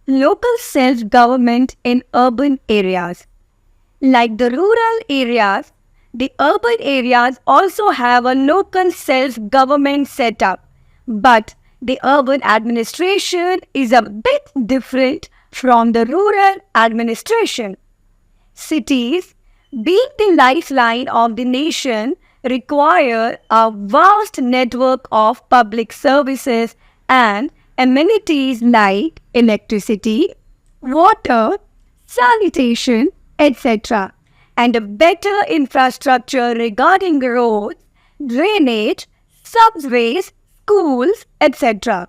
local self-government in urban areas. Like the rural areas, the urban areas also have a local self-government setup, but the urban administration is a bit different from the rural administration. Cities, being the lifeline of the nation, require a vast network of public services and amenities like electricity, water, sanitation, etc., and a better infrastructure regarding roads, drainage, subways, schools, etc.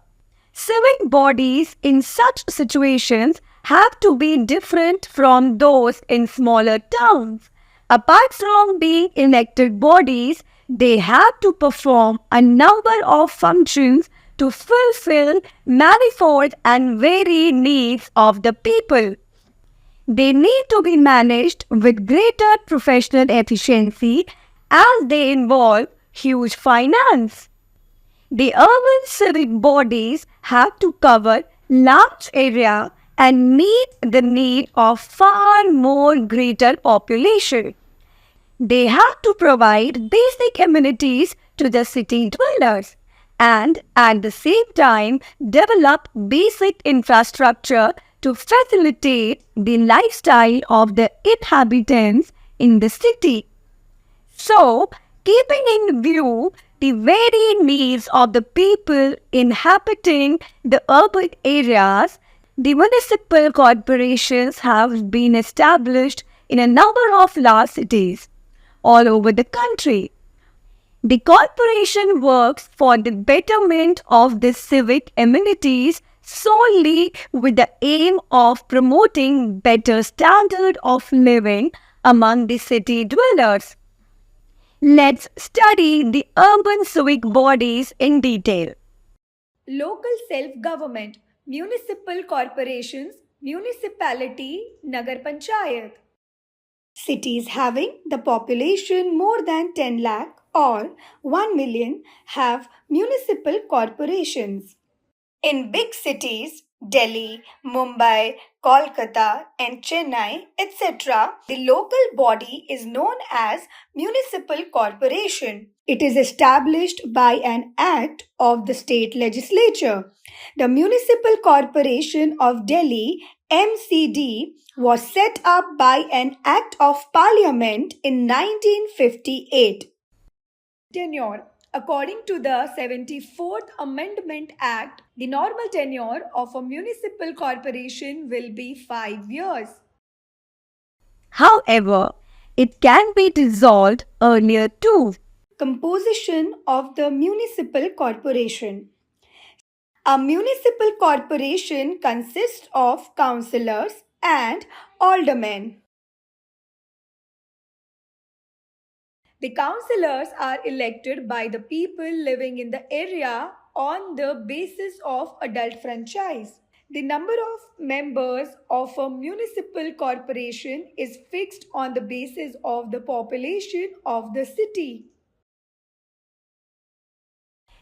Civic bodies in such situations have to be different from those in smaller towns. Apart from being elected bodies, they have to perform a number of functions to fulfill manifold and varied needs of the people. They need to be managed with greater professional efficiency as they involve huge finance. The urban civic bodies have to cover large area and meet the need of far more greater population. They have to provide basic amenities to the city dwellers and at the same time develop basic infrastructure to facilitate the lifestyle of the inhabitants in the city. So, keeping in view the varied needs of the people inhabiting the urban areas, the municipal corporations have been established in a number of large cities all over the country. The corporation works for the betterment of the civic amenities solely with the aim of promoting better standard of living among the city dwellers. Let's study the urban civic bodies in detail. Local self-government, municipal corporations, municipality, Nagar Panchayat. Cities having the population more than 10 lakh or 1 million have municipal corporations. In big cities, Delhi, Mumbai, Kolkata, and Chennai, etc., the local body is known as Municipal Corporation. It is established by an act of the state legislature. The Municipal Corporation of Delhi, MCD, was set up by an act of parliament in 1958. Tenure. According to the 74th Amendment Act, the normal tenure of a municipal corporation will be 5 years. However, it can be dissolved earlier too. Composition of the municipal corporation. A municipal corporation consists of councillors and aldermen. The councillors are elected by the people living in the area on the basis of adult franchise. The number of members of a municipal corporation is fixed on the basis of the population of the city.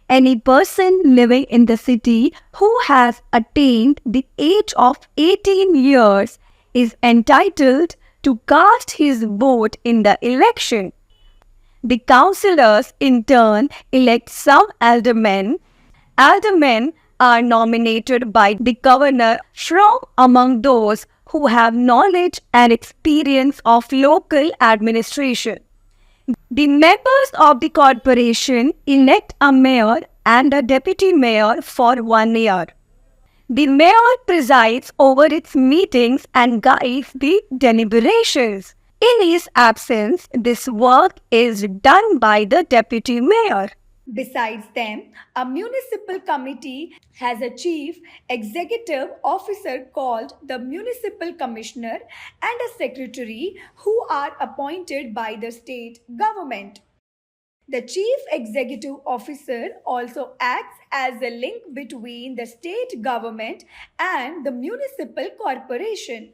Any person living in the city who has attained the age of 18 years is entitled to cast his vote in the election. The councillors in turn elect some aldermen. Aldermen are nominated by the governor from among those who have knowledge and experience of local administration. The members of the corporation elect a mayor and a deputy mayor for 1 year. The mayor presides over its meetings and guides the deliberations. In his absence, this work is done by the deputy mayor. Besides them, a municipal committee has a chief executive officer called the municipal commissioner and a secretary who are appointed by the state government. The chief executive officer also acts as a link between the state government and the municipal corporation.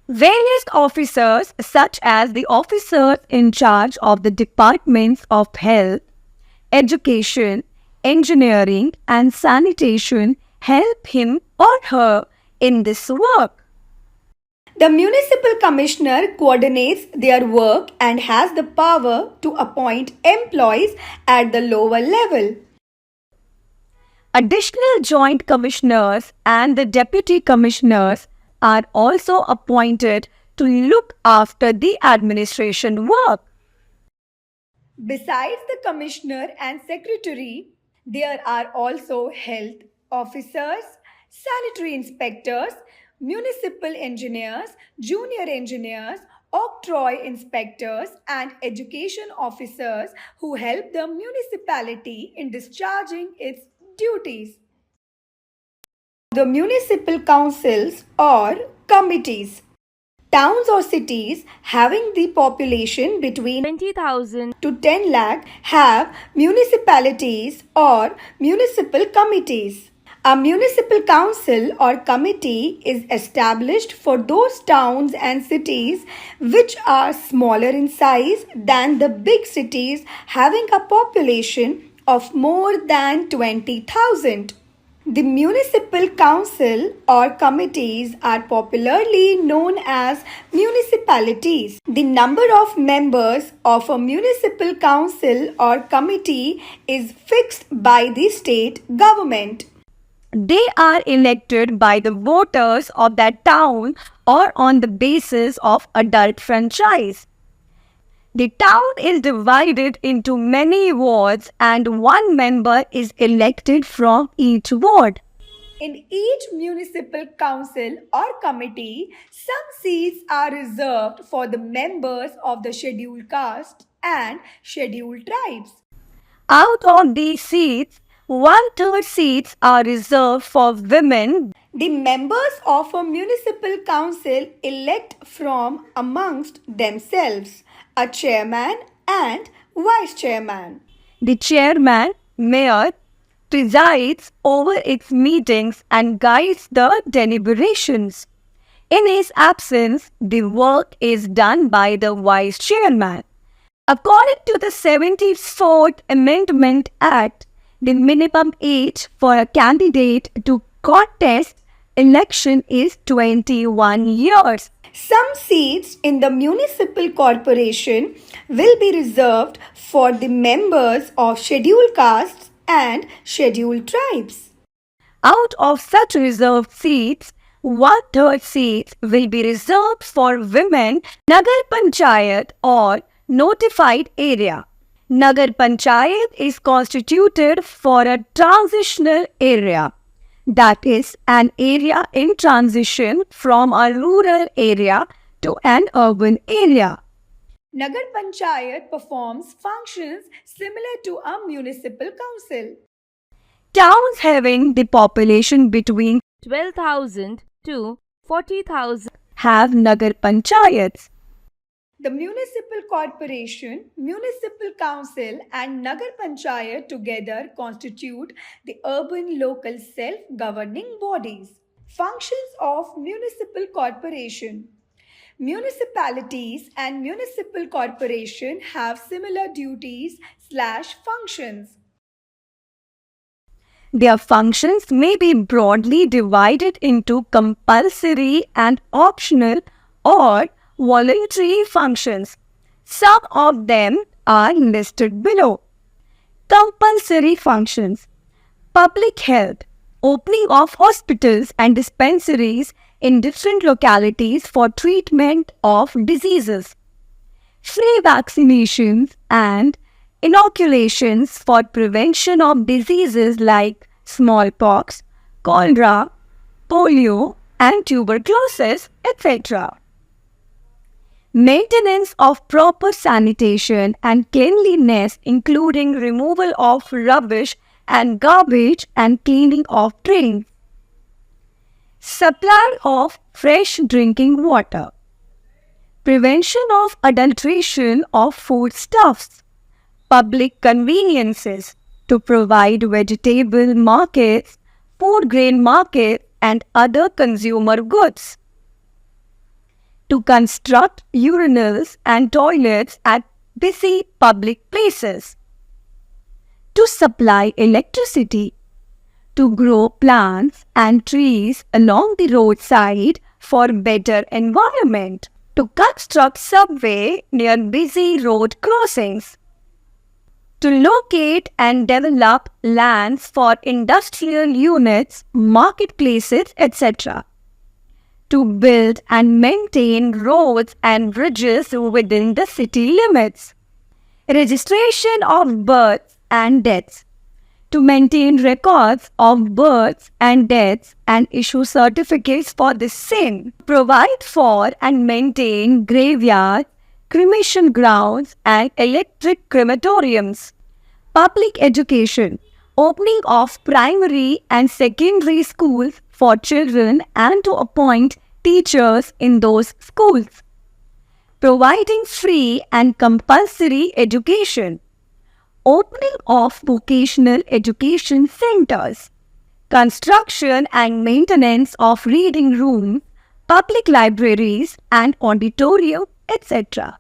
Various officers, such as the officers in charge of the departments of health, education, engineering, and sanitation, help him or her in this work. The municipal commissioner coordinates their work and has the power to appoint employees at the lower level. Additional joint commissioners and the deputy commissioners are also appointed to look after the administration work. Besides the commissioner and secretary, there are also health officers, sanitary inspectors, municipal engineers, junior engineers, octroi inspectors, and education officers who help the municipality in discharging its duties. The municipal councils or committees. Towns or cities having the population between 20,000 to 10 lakh have municipalities or municipal committees. A municipal council or committee is established for those towns and cities which are smaller in size than the big cities having a population of more than 20,000. The municipal council or committees are popularly known as municipalities. The number of members of a municipal council or committee is fixed by the state government. They are elected by the voters of that town or on the basis of adult franchise. The town is divided into many wards and one member is elected from each ward. In each municipal council or committee, some seats are reserved for the members of the scheduled caste and scheduled tribes. Out of these seats, 1/3 seats are reserved for women. The members of a municipal council elect from amongst themselves a chairman and vice chairman. The chairman, mayor, presides over its meetings and guides the deliberations. In his absence, the work is done by the vice chairman. According to the 74th Amendment Act, the minimum age for a candidate to contest election is 21 years. Some seats in the municipal corporation will be reserved for the members of scheduled castes and scheduled tribes. Out of such reserved seats, 1/3 seats will be reserved for women, Nagar Panchayat or notified area. Nagar Panchayat is constituted for a transitional area. That is an area in transition from a rural area to an urban area. Nagar Panchayat performs functions similar to a municipal council. Towns having the population between 12,000 to 40,000 have Nagar Panchayats. The municipal corporation, municipal council, and Nagar Panchayat together constitute the urban local self-governing bodies. Functions of municipal corporation. Municipalities and municipal corporation have similar duties/functions. Their functions may be broadly divided into compulsory and optional or voluntary functions. Some of them are listed below. Compulsory functions: public health, opening of hospitals and dispensaries in different localities for treatment of diseases, free vaccinations and inoculations for prevention of diseases like smallpox, cholera, polio, and tuberculosis, etc. Maintenance of proper sanitation and cleanliness, including removal of rubbish and garbage and cleaning of drains. Supply of fresh drinking water. Prevention of adulteration of foodstuffs. Public conveniences to provide vegetable markets, food grain markets, and other consumer goods. To construct urinals and toilets at busy public places. To supply electricity. to grow plants and trees along the roadside for better environment, to construct subway near busy road crossings, to locate and develop lands for industrial units, marketplaces, etc., to build and maintain roads and bridges within the city limits, registration of births and deaths, to maintain records of births and deaths and issue certificates for the same, provide for and maintain graveyards, cremation grounds and electric crematoriums, public education, opening of primary and secondary schools for children and to appoint teachers in those schools, providing free and compulsory education, opening of vocational education centers, construction and maintenance of reading rooms, public libraries and auditorium, etc.,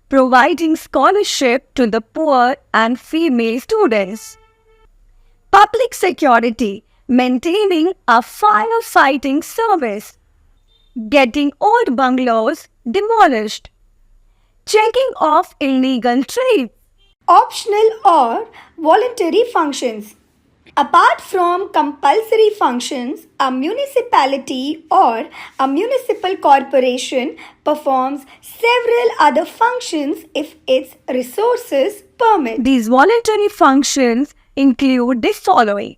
providing scholarship to the poor and female students, public security, maintaining a firefighting service, getting old bungalows demolished, checking off illegal trade, Optional or voluntary functions. Apart from compulsory functions, a municipality or a municipal corporation performs several other functions if its resources permit. These voluntary functions include the following: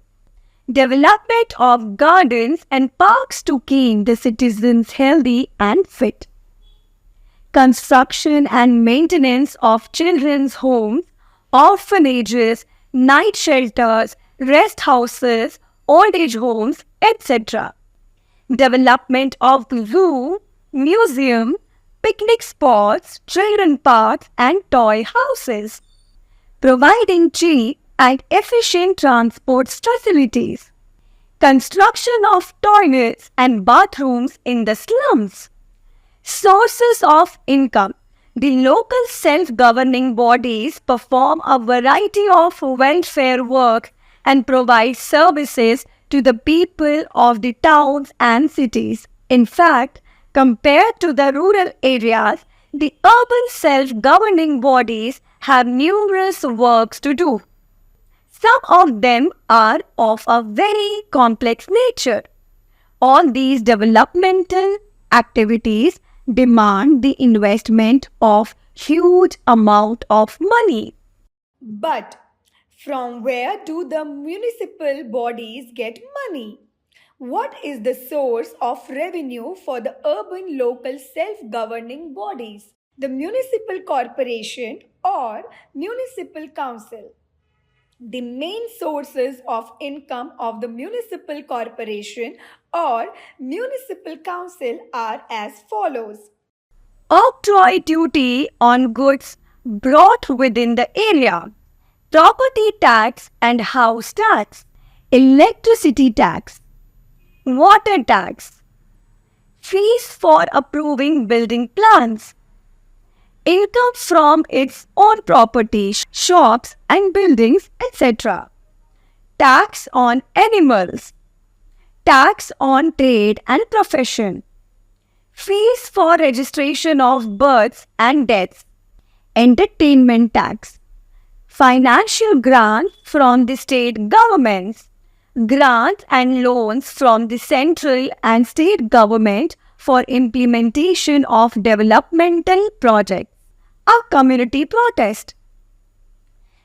development of gardens and parks to keep the citizens healthy and fit, construction and maintenance of children's homes, orphanages, night shelters, rest houses, old age homes, etc., development of zoo, museum, picnic spots, children parks and toy houses, providing cheap and efficient transport facilities, construction of toilets and bathrooms in the slums. Sources of income. The local self-governing bodies perform a variety of welfare work and provide services to the people of the towns and cities. In fact, compared to the rural areas, the urban self-governing bodies have numerous works to do. Some of them are of a very complex nature. All these developmental activities demand the investment of huge amount of money. But from where do the municipal bodies get money? What is the source of revenue for the urban local self-governing bodies? The municipal corporation or municipal council. The main sources of income of the municipal corporation or municipal council are as follows: Octroi duty on goods brought within the area, property tax and house tax, electricity tax, water tax, fees for approving building plans, income from its own property, shops and buildings, etc., tax on animals, tax on trade and profession, fees for registration of births and deaths, entertainment tax, financial grants from the state governments, grants and loans from the central and state government for implementation of developmental projects, a community protest.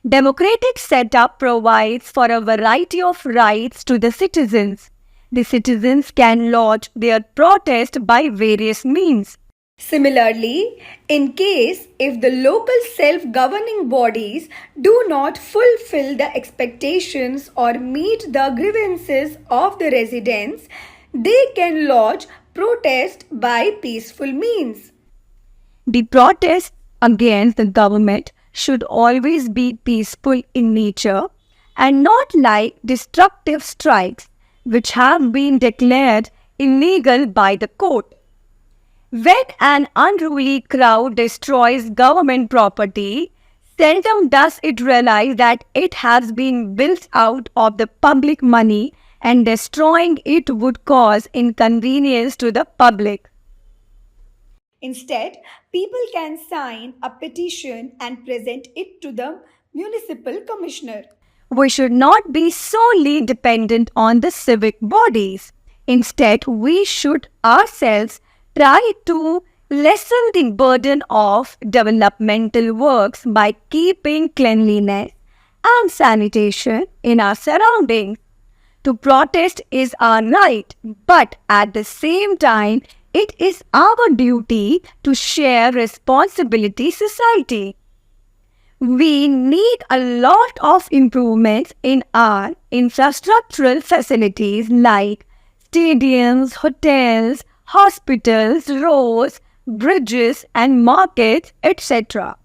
Democratic setup provides for a variety of rights to the citizens. The citizens can lodge their protest by various means. Similarly, in case if the local self-governing bodies do not fulfill the expectations or meet the grievances of the residents, they can lodge protest by peaceful means. The protest against the government should always be peaceful in nature and not like destructive strikes which have been declared illegal by the court. When an unruly crowd destroys government property, seldom does it realize that it has been built out of the public money and destroying it would cause inconvenience to the public. Instead, people can sign a petition and present it to the municipal commissioner. We should not be solely dependent on the civic bodies. Instead, we should ourselves try to lessen the burden of developmental works by keeping cleanliness and sanitation in our surroundings. To protest is our right, but at the same time, it is our duty to share responsibility society. We need a lot of improvements in our infrastructural facilities like stadiums, hotels, hospitals, roads, bridges and markets, etc.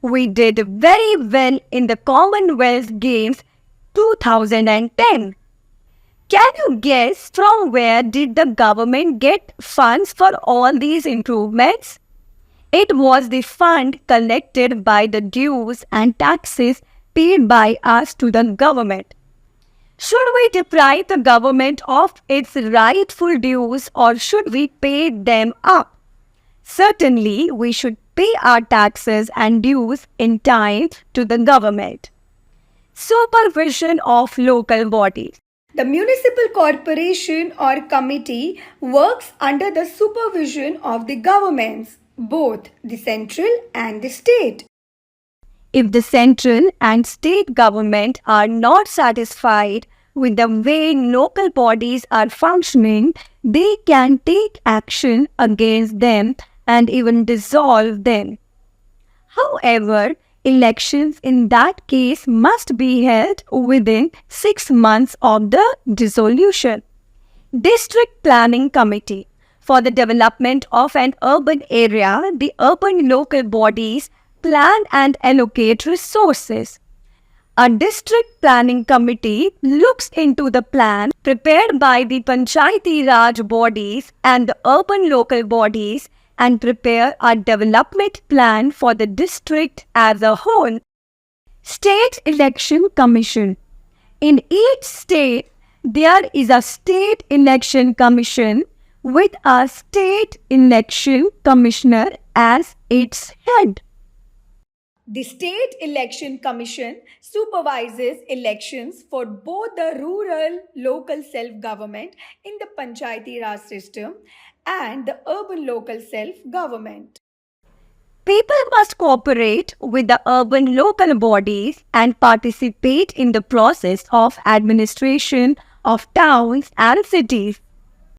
We did very well in the Commonwealth Games 2010. Can you guess from where did the government get funds for all these improvements? It was the fund collected by the dues and taxes paid by us to the government. Should we deprive the government of its rightful dues or should we pay them up? Certainly, we should pay our taxes and dues in time to the government. Supervision of local bodies. The municipal corporation or committee works under the supervision of the governments, both the central and the state. If the central and state government are not satisfied with the way local bodies are functioning, they can take action against them and even dissolve them. However, elections in that case must be held within 6 months of the dissolution. District Planning Committee. For the development of an urban area, the urban local bodies plan and allocate resources. A district planning committee looks into the plan prepared by the Panchayati Raj bodies and the urban local bodies and prepare a development plan for the district as a whole. State Election Commission. In each state, there is a state election commission with a state election commissioner as its head. The State Election Commission supervises elections for both the rural local self-government in the Panchayati Raj system and the urban local self-government. People must cooperate with the urban local bodies and participate in the process of administration of towns and cities.